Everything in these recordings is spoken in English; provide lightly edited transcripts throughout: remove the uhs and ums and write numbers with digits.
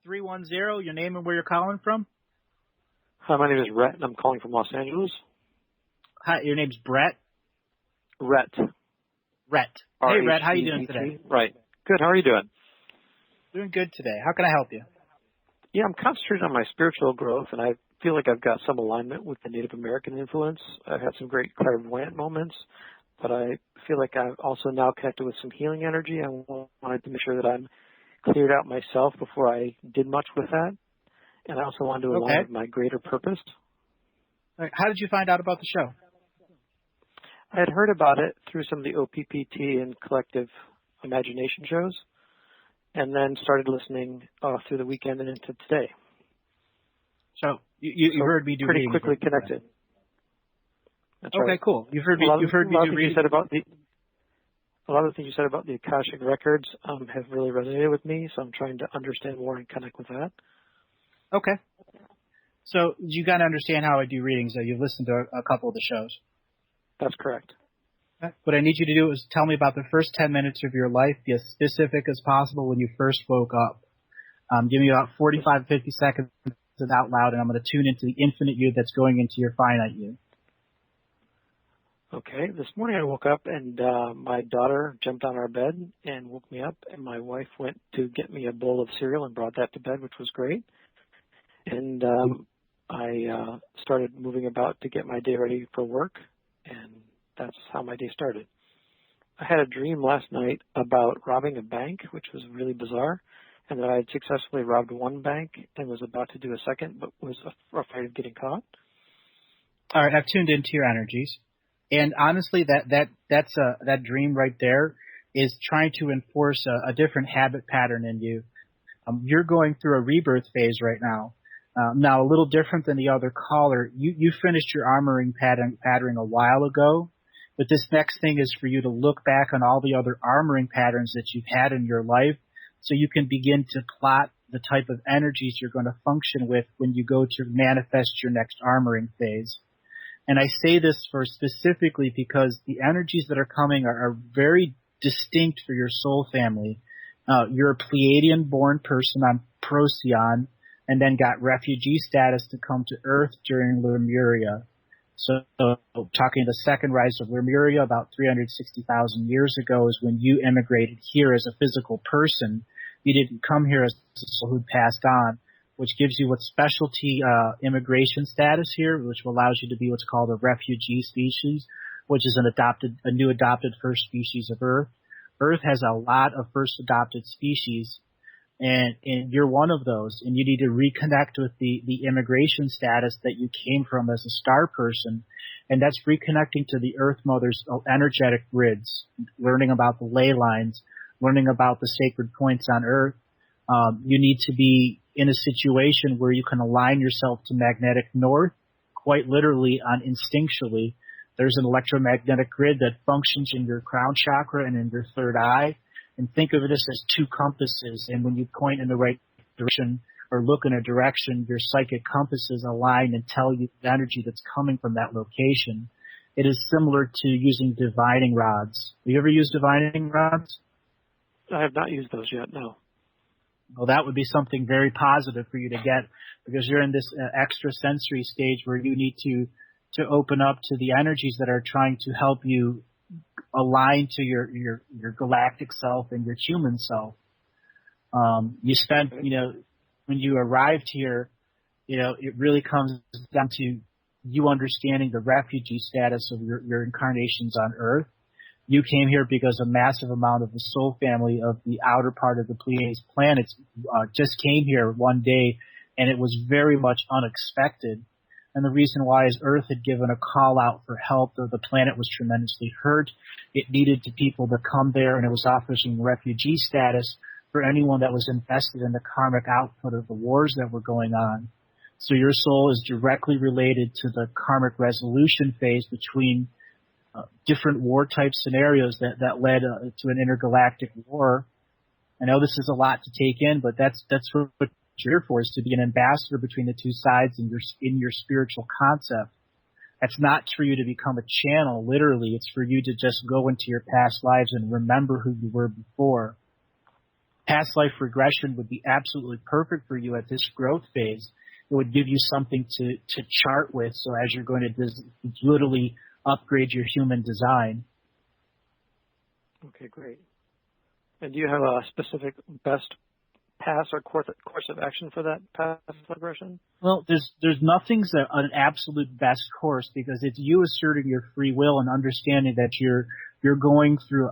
310, your name and where you're calling from? Hi, my name is Rhett, and I'm calling from Los Angeles. Hi, your name's Brett? Rhett. Rhett. Hey, Rhett, how you doing today? Right. Good. How are you doing? Doing good today. How can I help you? Yeah, I'm concentrating on my spiritual growth, and I feel like I've got some alignment with the Native American influence. I've had some great clairvoyant moments, but I feel like I've also now connected with some healing energy. I wanted to make sure that I'm cleared out myself before I did much with that. And I also wanted to align with my greater purpose. All right. How did you find out about the show? I had heard about it through some of the OPPT and collective imagination shows, and then started listening through the weekend and into today. So you heard me do pretty readings. Quickly connected. That's okay, right. You've heard me do readings. A lot of the things you said about the Akashic records have really resonated with me, so I'm trying to understand more and connect with that. Okay. So you got to understand how I do readings. You've listened to a couple of the shows. That's correct. What I need you to do is tell me about the first 10 minutes of your life. Be as specific as possible when you first woke up. Give me about 45, 50 seconds out loud, and I'm going to tune into the infinite you that's going into your finite you. Okay. This morning I woke up and my daughter jumped on our bed and woke me up, and my wife went to get me a bowl of cereal and brought that to bed, which was great. And I started moving about to get my day ready for work, and that's how my day started. I had a dream last night about robbing a bank, which was really bizarre, and that I had successfully robbed one bank and was about to do a second, but was afraid of getting caught. All right, I've tuned into your energies, and honestly, that dream right there is trying to enforce a different habit pattern in you. You're going through a rebirth phase right now. Now, a little different than the other caller, you finished your armoring patterning a while ago, but this next thing is for you to look back on all the other armoring patterns that you've had in your life so you can begin to plot the type of energies you're going to function with when you go to manifest your next armoring phase. And I say this for specifically because the energies that are coming are very distinct for your soul family. You're a Pleiadian born person on Procyon, and then got refugee status to come to Earth during Lemuria. So talking the second rise of Lemuria about 360,000 years ago is when you immigrated here as a physical person. You didn't come here as a soul who passed on, which gives you what's specialty immigration status here, which allows you to be what's called a refugee species, which is a new adopted first species of Earth. Earth has a lot of first adopted species, and you're one of those, and you need to reconnect with the immigration status that you came from as a star person, and that's reconnecting to the Earth Mother's energetic grids, learning about the ley lines, learning about the sacred points on Earth. You need to be in a situation where you can align yourself to magnetic north, quite literally instinctually. There's an electromagnetic grid that functions in your crown chakra and in your third eye. And think of this as two compasses, and when you point in the right direction or look in a direction, your psychic compasses align and tell you the energy that's coming from that location. It is similar to using divining rods. Have you ever used divining rods? I have not used those yet, no. Well, that would be something very positive for you to get, because you're in this extrasensory stage where you need to open up to the energies that are trying to help you align to your galactic self and your human self. You spent, when you arrived here, it really comes down to you understanding the refugee status of your incarnations on Earth. You came here because a massive amount of the soul family of the outer part of the Pleiades planets just came here one day, and it was very much unexpected. And the reason why is Earth had given a call out for help. The planet was tremendously hurt. It needed people to come there, and it was offering refugee status for anyone that was invested in the karmic output of the wars that were going on. So your soul is directly related to the karmic resolution phase between different war type scenarios that led to an intergalactic war. I know this is a lot to take in, but that's what you're here for, is to be an ambassador between the two sides in your spiritual concept. That's not for you to become a channel, literally. It's for you to just go into your past lives and remember who you were before. past life regression would be absolutely perfect for you at this growth phase. It would give you something to chart with, so as you're going to literally upgrade your human design. Okay, great. And do you have a specific best pass or course of action for that past regression? Well, there's nothing's an absolute best course, because it's you asserting your free will and understanding that you're going through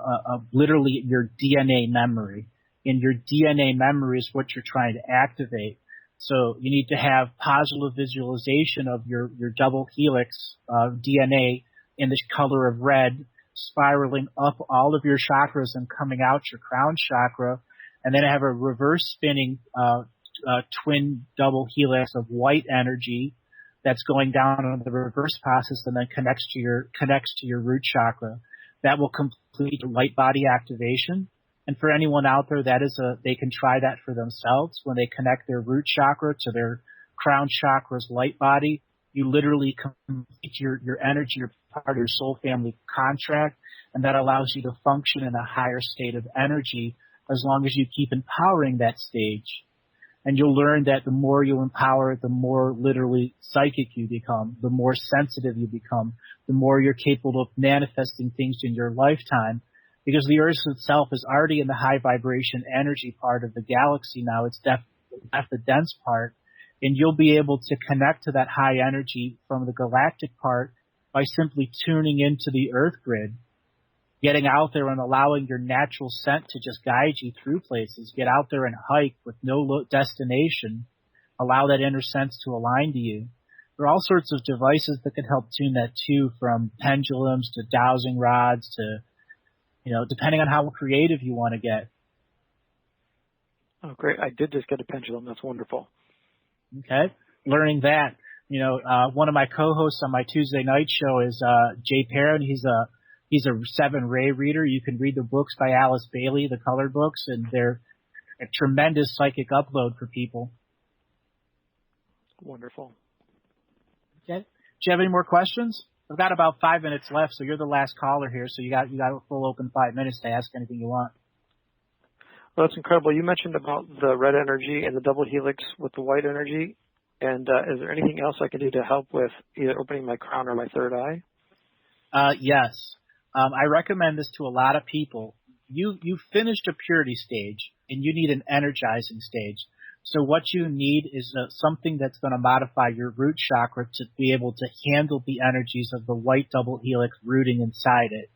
literally your DNA memory. And your DNA memory is what you're trying to activate. So you need to have positive visualization of your double helix DNA in the color of red, spiraling up all of your chakras and coming out your crown chakra, and then have a reverse spinning twin double helix of white energy that's going down on the reverse process and then connects to your root chakra. That will complete light body activation. And for anyone out there, they can try that for themselves. When they connect their root chakra to their crown chakra's light body, you literally complete your energy, your part of your soul family contract, and that allows you to function in a higher state of energy as long as you keep empowering that stage. And you'll learn that the more you empower it, the more literally psychic you become, the more sensitive you become, the more you're capable of manifesting things in your lifetime. Because the Earth itself is already in the high vibration energy part of the galaxy now. It's definitely the dense part. And you'll be able to connect to that high energy from the galactic part by simply tuning into the Earth grid, getting out there and allowing your natural scent to just guide you through places. Get out there and hike with no destination. Allow that inner sense to align to you. There are all sorts of devices that can help tune that too, from pendulums to dowsing rods to, depending on how creative you want to get. Oh, great. I did just get a pendulum. That's wonderful. Okay. Learning that. One of my co-hosts on my Tuesday night show is Jay Perrin. He's a 7-ray reader. You can read the books by Alice Bailey, the colored books, and they're a tremendous psychic upload for people. Wonderful. Okay. Do you have any more questions? I've got about 5 minutes left, so you're the last caller here, so you got a full open 5 minutes to ask anything you want. Well, that's incredible. You mentioned about the red energy and the double helix with the white energy. And is there anything else I can do to help with either opening my crown or my third eye? Yes. I recommend this to a lot of people. You finished a purity stage, and you need an energizing stage. So what you need is something that's going to modify your root chakra to be able to handle the energies of the white double helix rooting inside it.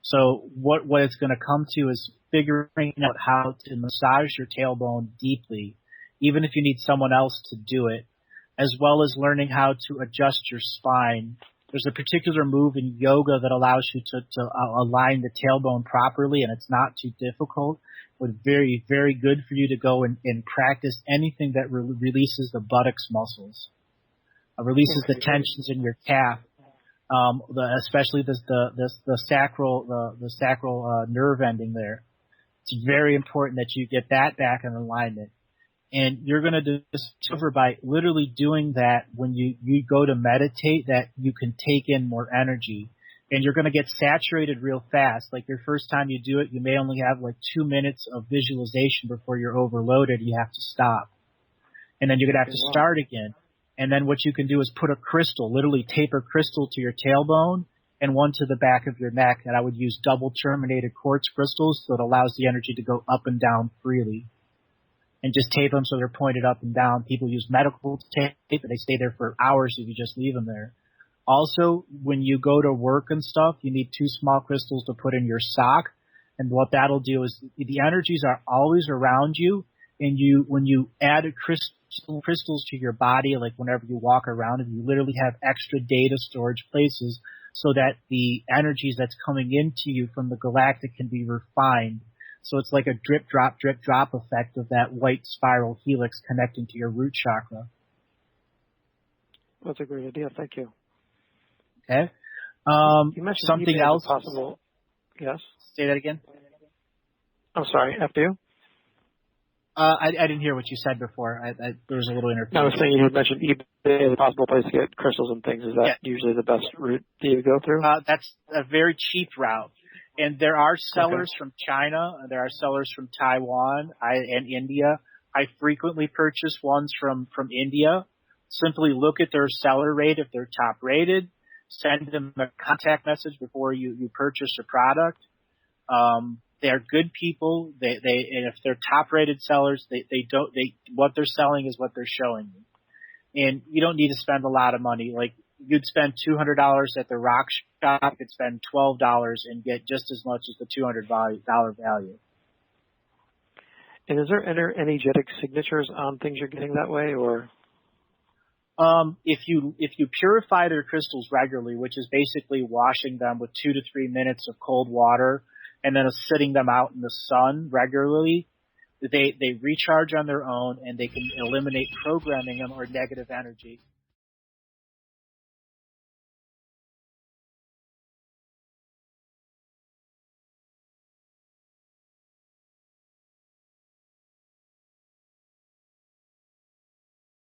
So what it's going to come to is figuring out how to massage your tailbone deeply, even if you need someone else to do it, as well as learning how to adjust your spine. There's a particular move in yoga that allows you to align the tailbone properly, and it's not too difficult. But very, very good for you to go and practice anything that releases the buttocks muscles, releases the tensions in your calf, especially the sacral nerve ending there. It's very important that you get that back in alignment. And you're going to discover by literally doing that when you go to meditate that you can take in more energy. And you're going to get saturated real fast. Like your first time you do it, you may only have like 2 minutes of visualization before you're overloaded. You have to stop. And then you're going to have to start again. And then what you can do is put a crystal, literally tape a crystal to your tailbone and one to the back of your neck. And I would use double terminated quartz crystals so it allows the energy to go up and down freely. And just tape them so they're pointed up and down. People use medical tape, and they stay there for hours if you just leave them there. Also, when you go to work and stuff, you need 2 small crystals to put in your sock. And what that'll do is the energies are always around you. And when you add crystals to your body, like whenever you walk around, you literally have extra data storage places so that the energies that's coming into you from the galactic can be refined. So it's like a drip, drop effect of that white spiral helix connecting to your root chakra. That's a great idea. Thank you. Okay. You mentioned something else. Possible. Yes. Say that again. I'm sorry. After you. I didn't hear what you said before. There was a little interference. I was saying you had mentioned eBay as a possible place to get crystals and things. Is that usually the best route that you go through? That's a very cheap route. And there are sellers from China, there are sellers from Taiwan and India. I frequently purchase ones from India. Simply look at their seller rate if they're top rated. Send them a contact message before you purchase a product. They're good people. And if they're top rated sellers, what they're selling is what they're showing you. And you don't need to spend a lot of money. Like you'd spend $200 at the rock shop, you could spend $12 and get just as much as the $200 value. And is there energetic signatures on things you're getting that way, or? If you purify their crystals regularly, which is basically washing them with 2 to 3 minutes of cold water and then sitting them out in the sun regularly, they recharge on their own and they can eliminate programming them or negative energy.